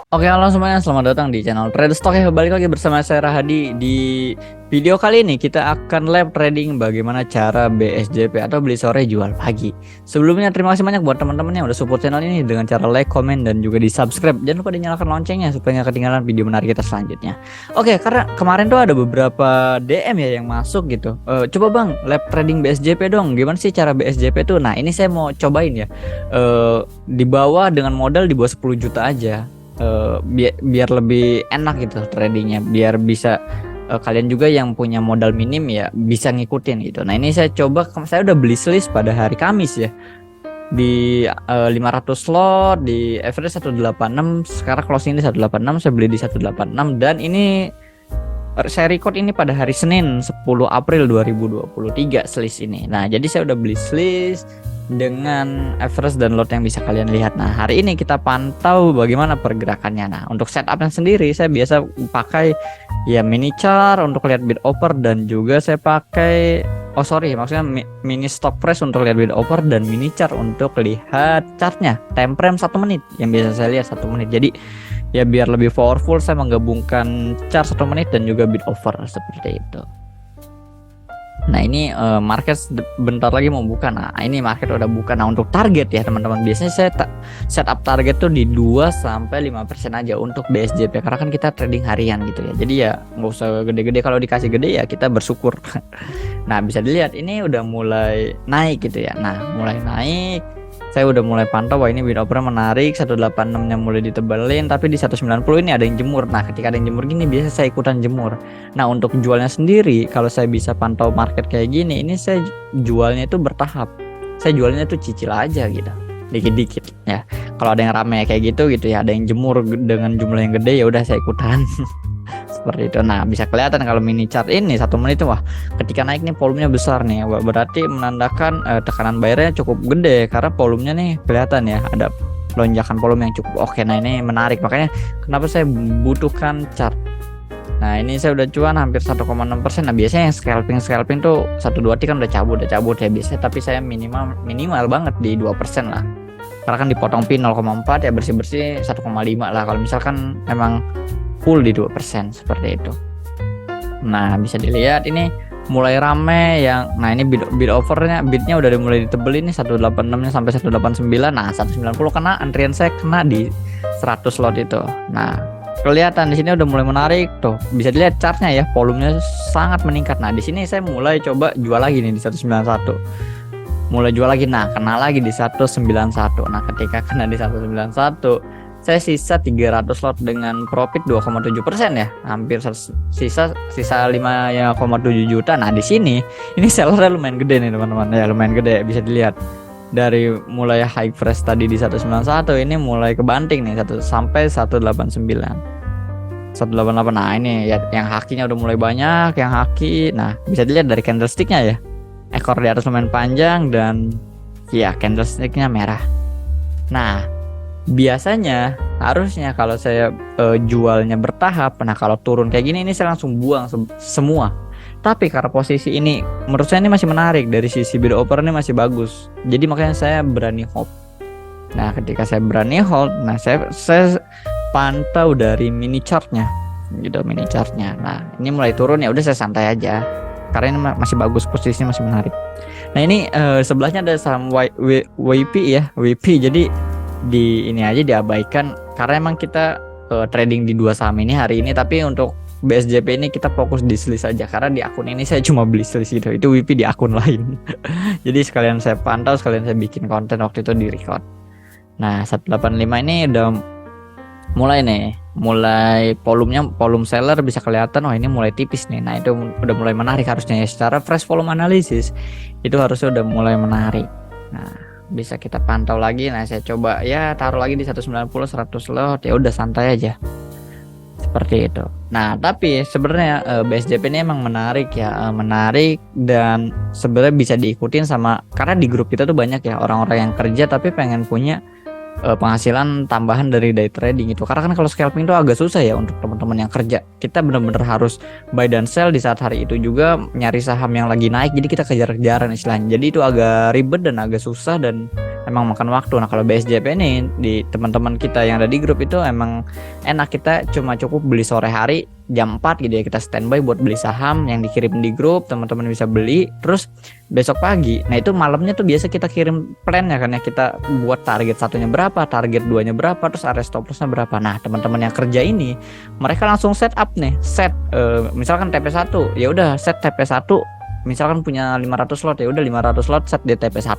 Oke, halo semuanya, selamat datang di channel Trade Stock ya. Balik lagi bersama saya Rahadi. Di video kali ini kita akan live trading bagaimana cara BSJP atau beli sore jual pagi. Sebelumnya terima kasih banyak buat teman-teman yang udah support channel ini dengan cara like, komen, dan juga di subscribe. Jangan lupa dinyalakan loncengnya supaya nggak ketinggalan video menarik kita selanjutnya. Oke, karena kemarin tuh ada beberapa DM ya yang masuk gitu. Coba bang, live trading BSJP dong. Gimana sih cara BSJP tuh? Nah, ini saya mau cobain ya. Di bawah dengan modal di bawah 10 juta aja. Biar lebih enak gitu tradingnya, biar bisa kalian juga yang punya modal minim ya bisa ngikutin gitu. Nah ini saya coba, saya udah beli list pada hari Kamis ya di 500 slot di average 186, sekarang closing di 186, saya beli di 186 dan ini saya record ini pada hari Senin 10 April 2023 list ini. Nah jadi saya udah beli list dengan average dan lot yang bisa kalian lihat. Nah hari ini kita pantau bagaimana pergerakannya. Nah untuk setupnya sendiri saya biasa pakai ya mini chart untuk lihat bid offer, dan juga saya pakai maksudnya mini stock price untuk lihat bid offer, dan mini chart untuk lihat chartnya time frame 1 menit yang biasa saya lihat 1 menit. Jadi ya biar lebih powerful saya menggabungkan chart 1 menit dan juga bid offer seperti itu. Nah ini market bentar lagi mau buka. Nah ini market udah buka. Nah untuk target ya teman-teman, biasanya saya setup target tuh di 2-5% aja untuk BSJP, karena kan kita trading harian gitu ya. Jadi ya nggak usah gede-gede, kalau dikasih gede ya kita bersyukur. Nah bisa dilihat ini udah mulai naik gitu ya. Nah mulai naik, saya udah mulai pantau wah ini bid offer menarik, 186 nya mulai ditebelin, tapi di 190 ini ada yang jemur. Nah ketika ada yang jemur gini biasa saya ikutan jemur. Nah untuk jualnya sendiri, kalau saya bisa pantau market kayak gini, ini saya jualnya itu bertahap. Saya jualnya itu cicil aja gitu, dikit-dikit ya. Kalau ada yang rame kayak gitu ya, ada yang jemur dengan jumlah yang gede, ya udah saya ikutan. Seperti itu. Nah bisa kelihatan kalau mini chart ini 1 menit wah ketika naik nih volumenya besar nih, berarti menandakan tekanan bayarnya cukup gede, karena volumenya nih kelihatan ya ada lonjakan volume yang cukup oke. Nah ini menarik, makanya kenapa saya butuhkan chart. Nah ini saya udah cuan hampir 1,6%. Nah biasanya yang scalping tuh 1-2 kan udah cabut ya biasanya, tapi saya minimal banget di 2% lah, karena kan dipotong P 0,4 ya, bersih 1,5 lah kalau misalkan memang full di 2% seperti itu. Nah bisa dilihat ini mulai rame yang, nah ini bid offernya, bidnya udah mulai ditebelin nih 186 nya sampai 189. Nah 190 kena, antrian saya kena di 100 slot itu. Nah kelihatan di sini udah mulai menarik tuh, bisa dilihat chartnya ya, volumenya sangat meningkat. Nah di sini saya mulai coba jual lagi nih di 191, mulai jual lagi. Nah kena lagi di 191. Nah ketika kena di 191 saya sisa 300 slot dengan profit 2,7% ya, hampir sisa 5,7 juta. Nah di sini ini sellernya lumayan gede nih teman-teman ya, lumayan gede, bisa dilihat dari mulai high fresh tadi di 191 ini mulai kebanting nih sampai 188. Nah ini ya yang hakinya udah mulai banyak yang haki. Nah bisa dilihat dari candlesticknya ya, ekor di atas lumayan panjang dan ya candlesticknya merah. Nah biasanya harusnya kalau saya jualnya bertahap, nah kalau turun kayak gini ini saya langsung buang semua. Tapi karena posisi ini menurut saya ini masih menarik, dari sisi bid offer ini masih bagus, jadi makanya saya berani hold. Nah ketika saya berani hold, nah saya pantau dari mini chartnya gitu, mini chartnya. Nah ini mulai turun ya udah saya santai aja, karena ini masih bagus, posisinya masih menarik. Nah ini sebelahnya ada saham WP ya, WP. Jadi di ini aja diabaikan karena emang kita trading di 2 saham ini hari ini. Tapi untuk BSJP ini kita fokus di selis aja, karena di akun ini saya cuma beli selis gitu, itu WP di akun lain. Jadi sekalian saya pantau, sekalian saya bikin konten waktu itu di record. Nah 185 ini udah mulai volume seller bisa kelihatan, oh ini mulai tipis nih. Nah itu udah mulai menarik harusnya ya, secara fresh volume analysis itu harusnya udah mulai menarik. Nah bisa kita pantau lagi. Nah saya coba ya taruh lagi di 190 100 lot, ya udah santai aja seperti itu. Nah tapi sebenarnya BSJP ini emang menarik ya, menarik dan sebenarnya bisa diikutin sama, karena di grup kita tuh banyak ya orang-orang yang kerja tapi pengen punya penghasilan tambahan dari day trading itu. Karena kan kalau scalping itu agak susah ya untuk teman-teman yang kerja. Kita benar-benar harus buy dan sell di saat hari itu juga, nyari saham yang lagi naik, jadi kita kejar-kejaran istilahnya. Jadi itu agak ribet dan agak susah, dan emang makan waktu. Nah kalau BSJP ini di teman-teman kita yang ada di grup itu emang enak, kita cuma cukup beli sore hari jam 4 gitu ya, kita standby buat beli saham yang dikirim di grup, teman-teman bisa beli terus besok pagi. Nah itu malamnya tuh biasa kita kirim plan ya kan ya, kita buat target satunya berapa, target duanya berapa, terus area stop lossnya berapa. Nah teman-teman yang kerja ini mereka langsung set up nih, set misalkan TP1 ya udah set TP1, misalkan punya 500 slot ya udah 500 slot set di TP1,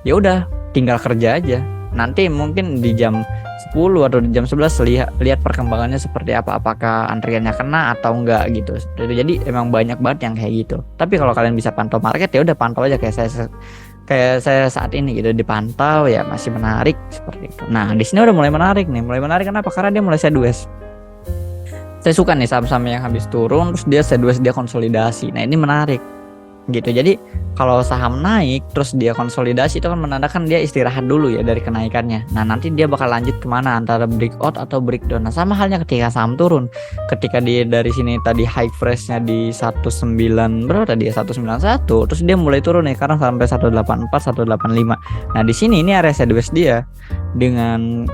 ya udah tinggal kerja aja. Nanti mungkin di jam 10 atau di jam 11 lihat perkembangannya seperti apa, apakah antriannya kena atau enggak gitu. Jadi emang banyak banget yang kayak gitu. Tapi kalau kalian bisa pantau market ya udah pantau aja kayak saya saat ini gitu, dipantau ya masih menarik seperti itu. Nah, di sini udah mulai menarik nih. Mulai menarik kenapa? Karena dia mulai sideways. Saya suka nih saham-saham yang habis turun terus dia sideways, dia konsolidasi. Nah, ini menarik. Gitu. Jadi kalau saham naik terus dia konsolidasi itu kan menandakan dia istirahat dulu ya dari kenaikannya. Nah nanti dia bakal lanjut kemana, antara breakout atau breakdown. Nah sama halnya ketika saham turun, ketika dia dari sini tadi high freshnya di 19 berapa tadi ya, 191, terus dia mulai turun nih karena sampai 184 185. Nah di sini ini area sideways dia dengan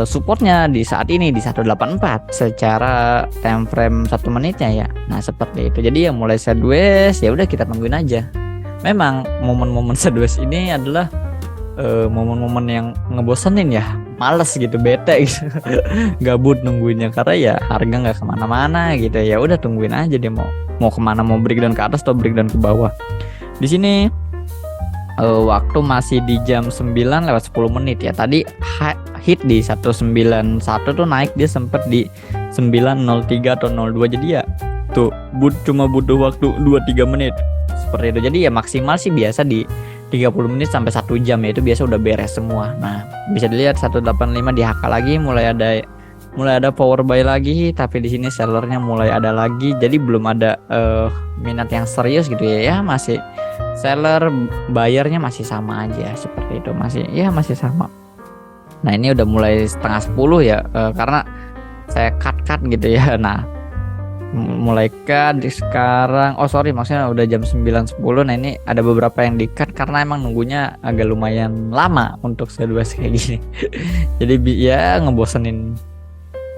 supportnya di saat ini di 184 secara time frame 1 menitnya ya. Nah seperti itu. Jadi yang mulai sideways ya udah kita tungguin aja. Memang momen-momen sideways ini adalah momen-momen yang ngebosenin ya, males gitu, bete gitu. Gabut nungguinnya karena ya harga nggak kemana-mana gitu. Ya udah tungguin aja dia mau kemana, mau breakdown ke atas atau breakdown ke bawah. Di sini waktu masih di jam 9:10 ya. Tadi hit di 191 tuh, naik dia sempat di 9:03 atau 02. Jadi ya tuh cuma butuh waktu 2-3 menit seperti itu. Jadi ya maksimal sih biasa di 30 menit sampai 1 jam ya, itu biasa udah beres semua. Nah bisa dilihat 185 di HK lagi, mulai ada power buy lagi, tapi di sini sellernya mulai ada lagi. Jadi belum ada minat yang serius gitu ya, masih seller bayarnya masih sama aja seperti itu, masih sama. Nah ini udah mulai 9:30 ya, karena saya cut gitu ya. Nah mulai cut di sekarang, maksudnya udah jam 9:10. Nah ini ada beberapa yang di cut karena emang nunggunya agak lumayan lama untuk sideways kayak gini. Jadi ya ngebosenin.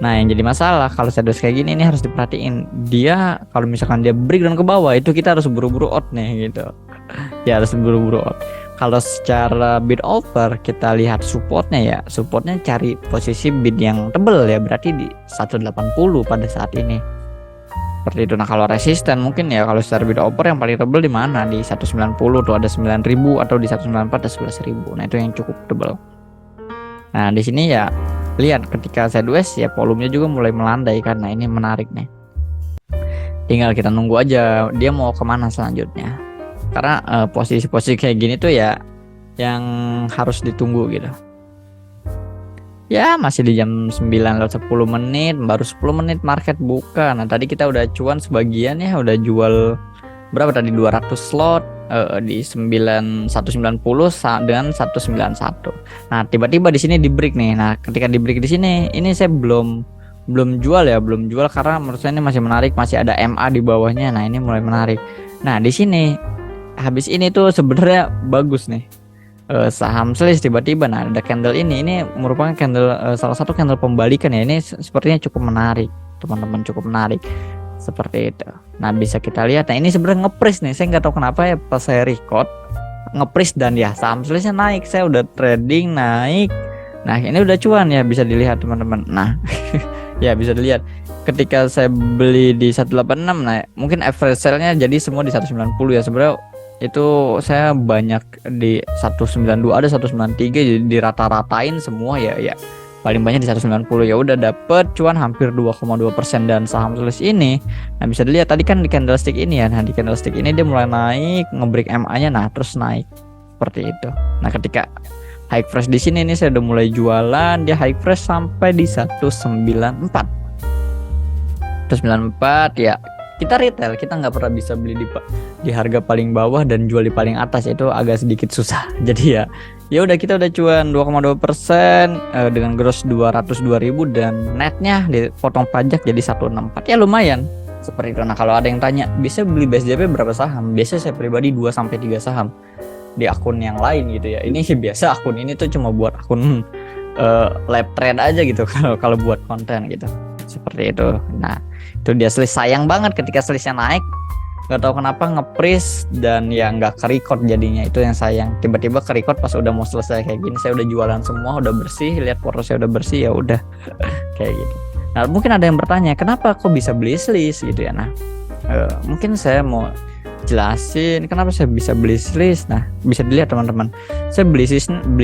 Nah yang jadi masalah kalau sideways kayak gini ini harus diperhatiin. Dia kalau misalkan dia breakdown ke bawah itu kita harus buru-buru out nih gitu. Ya harus buru-buru out. Kalau secara bid offer kita lihat supportnya cari posisi bid yang tebel ya, berarti di 180 pada saat ini seperti itu. Nah kalau resisten mungkin ya, kalau secara bid offer yang paling tebel di mana, di 190 tuh ada 9.000, atau di 194 ada 11.000. Nah itu yang cukup tebel. Nah di sini ya lihat ketika sideways ya volumenya juga mulai melandai, karena ini menarik nih. Tinggal kita nunggu aja dia mau kemana selanjutnya. Karena posisi-posisi kayak gini tuh ya yang harus ditunggu gitu. Ya masih di jam 9:10 baru 10 menit market buka. Nah tadi kita udah cuan sebagian ya, udah jual berapa tadi, 200 slot di 190 dengan 191. Nah tiba-tiba di sini di break nih. Nah ketika di break di sini ini saya belum jual karena menurut saya ini masih menarik, masih ada MA di bawahnya. Nah ini mulai menarik. Nah di sini habis ini tuh sebenarnya bagus nih saham slash tiba-tiba. Nah ada candle ini merupakan candle salah satu candle pembalikan ya. Ini sepertinya cukup menarik teman-teman, cukup menarik seperti itu. Nah bisa kita lihat. Nah ini sebenarnya nge-price nih, saya nggak tahu kenapa ya pas saya record nge-price dan ya saham slashnya naik. Saya udah trading naik. Nah ini udah cuan ya, bisa dilihat teman-teman. Nah ya bisa dilihat ketika saya beli di 186. Nah mungkin average sell-nya jadi semua di 190 ya. Sebenarnya itu saya banyak di 192, ada 193, jadi dirata-ratain semua ya paling banyak di 190. Ya udah dapet cuan hampir 2,2% dan saham slash ini. Nah bisa dilihat tadi kan di candlestick ini ya. Nah di candlestick ini dia mulai naik, ngebreak MA-nya, nah terus naik seperti itu. Nah ketika high fresh di sini ini saya udah mulai jualan, dia high fresh sampai di 194 ya. Kita retail, kita nggak pernah bisa beli di harga paling bawah dan jual di paling atas, itu agak sedikit susah. Jadi ya udah kita udah cuan 2,2% dengan gross 202.000 dan netnya dipotong pajak jadi 164. Ya lumayan seperti itu. Nah kalau ada yang tanya bisa beli BSJP berapa saham, biasanya saya pribadi 2-3 saham. di akun yang lain gitu ya. Ini biasa akun ini tuh cuma buat akun lab trade aja gitu kalau buat konten gitu. Seperti itu. Nah, itu dia Sliss, sayang banget ketika Slissnya naik. Gak tahu kenapa nge-freeze dan ya nggak ke-record jadinya, itu yang sayang. Tiba-tiba ke-record pas udah mau selesai kayak gini, saya udah jualan semua, udah bersih, lihat porto saya udah bersih, ya udah kayak gitu. Nah, mungkin ada yang bertanya, kenapa kok bisa beli Sliss gitu ya. Nah, mungkin saya mau jelasin kenapa saya bisa beli Sliss. Nah, bisa dilihat teman-teman. Saya beli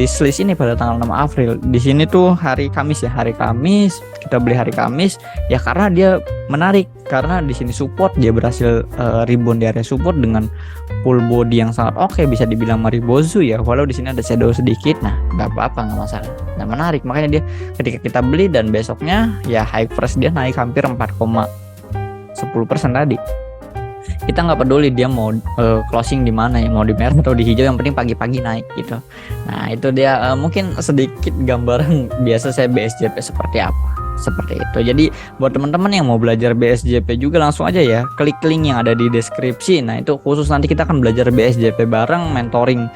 Sliss ini pada tanggal 6 April. Di sini tuh hari Kamis ya, hari Kamis. Kita beli hari Kamis ya karena dia menarik, karena di sini support, dia berhasil rebound di area support dengan full body yang sangat oke, bisa dibilang Maribozu ya. Walau di sini ada shadow sedikit, nah nggak apa-apa, nggak masalah. Nah, menarik, makanya dia ketika kita beli dan besoknya ya high price dia naik hampir 4,10% tadi. Kita nggak peduli dia mau closing di mana ya, mau di merah atau di hijau, yang penting pagi-pagi naik gitu. Nah, itu dia mungkin sedikit gambaran biasa saya BSJP seperti apa, seperti itu. Jadi buat teman-teman yang mau belajar BSJP juga langsung aja ya, klik link yang ada di deskripsi. Nah, itu khusus nanti kita akan belajar BSJP bareng, mentoring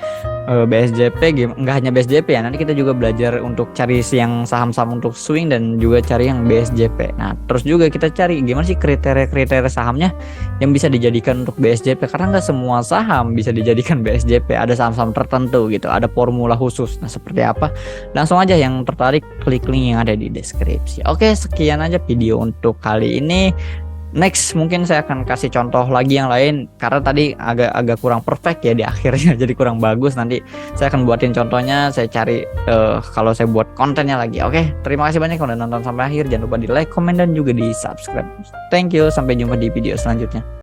BSJP, nggak hanya BSJP ya, nanti kita juga belajar untuk cari yang saham-saham untuk swing dan juga cari yang BSJP. Nah, terus juga kita cari gimana sih kriteria-kriteria sahamnya yang bisa dijadikan untuk BSJP, karena nggak semua saham bisa dijadikan BSJP, ada saham-saham tertentu gitu, ada formula khusus. Nah, seperti apa? Langsung aja yang tertarik klik link yang ada di deskripsi. Oke, sekian aja video untuk kali ini. Next mungkin saya akan kasih contoh lagi yang lain, karena tadi agak kurang perfect ya di akhirnya, jadi kurang bagus. Nanti saya akan buatin contohnya, saya cari kalau saya buat kontennya lagi. Oke, terima kasih banyak udah nonton sampai akhir. Jangan lupa di like, komen, dan juga di subscribe. Thank you, sampai jumpa di video selanjutnya.